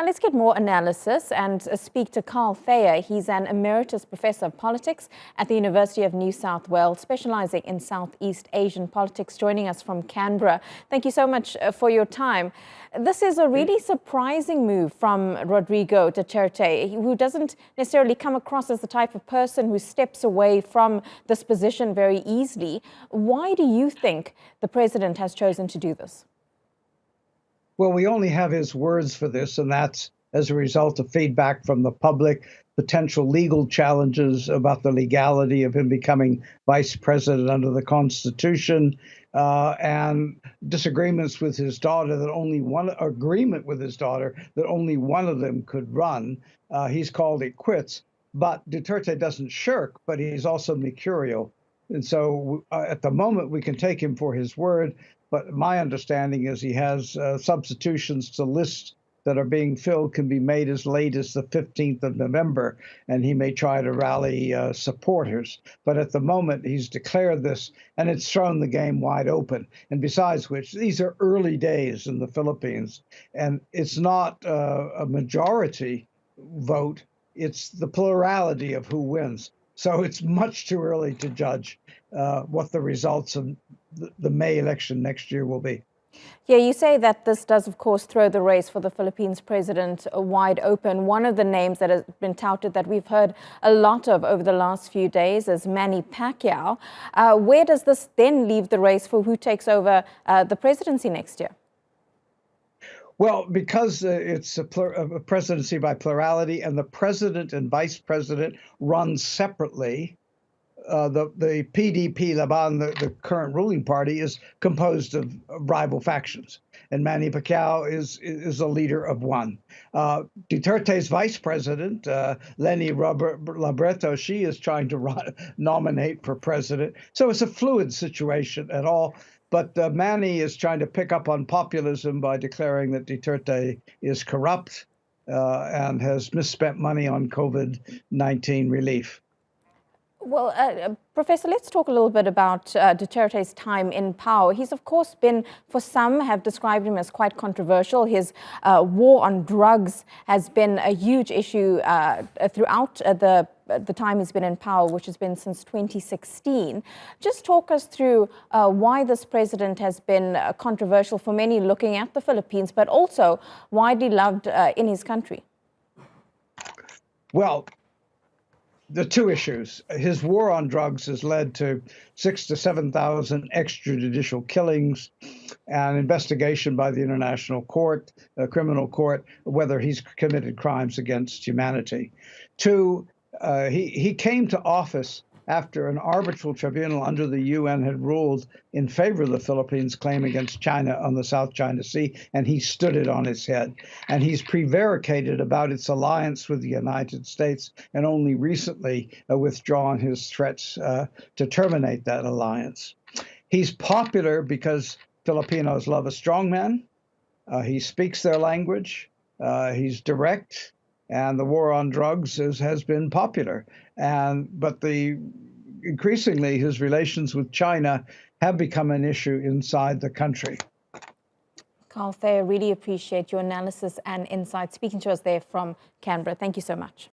Now let's get more analysis and speak to Thayer. He's an emeritus professor of politics at the University of New South Wales, specializing in Southeast Asian politics, joining us from Canberra. Thank you so much for your time. This is a really surprising move from Rodrigo Duterte, who doesn't necessarily come across as the type of person who steps away from this position very easily. Why do you think the president has chosen to do this? Well, we only have his words for this, and that's as a result of feedback from the public, potential legal challenges about the legality of him becoming vice president under the Constitution, and disagreements with his daughter that only one agreement with his daughter that only one of them could run. He's called it quits. But Duterte doesn't shirk, but he's also mercurial. And so at the moment, we can take him for his word. But my understanding is he has substitutions to lists that are being filled can be made as late as the 15th of November, and he may try to rally supporters. But at the moment, he's declared this, and it's thrown the game wide open. And besides which, these are early days in the Philippines, and it's not a majority vote. It's the plurality of who wins. So it's much too early to judge what the results of the May election next year will be. Yeah, you say that this does, of course, throw the race for the Philippines president wide open. One of the names that has been touted that we've heard a lot of over the last few days is Manny Pacquiao. Where does this then leave the race for who takes over the presidency next year? Well, because it's a presidency by plurality and the president and vice president run separately, the Pdp-laban, the current ruling party, is composed of rival factions. And Manny Pacquiao is a leader of one. Duterte's vice president, Leni Robredo, she is trying to nominate for president. So it's a fluid situation at all. But Manny is trying to pick up on populism by declaring that Duterte is corrupt and has misspent money on COVID-19 relief. Well, Professor, let's talk a little bit about Duterte's time in power. He's, of course, been, for some have described him as quite controversial. His war on drugs has been a huge issue throughout the time he's been in power, which has been since 2016. Just talk us through why this president has been controversial for many looking at the Philippines, but also widely loved in his country. Well, the two issues. His war on drugs has led to 6,000 to 7,000 extrajudicial killings, and investigation by the International Court, Criminal Court, whether he's committed crimes against humanity. Two, he came to office after an arbitral tribunal under the UN had ruled in favor of the Philippines' claim against China on the South China Sea, and he stood it on its head. And he's prevaricated about its alliance with the United States, and only recently withdrawn his threats to terminate that alliance. He's popular because Filipinos love a strong man. He speaks their language. He's direct. And the war on drugs has been popular. But increasingly, his relations with China have become an issue inside the country. Thayer, really appreciate your analysis and insight, speaking to us there from Canberra. Thank you so much.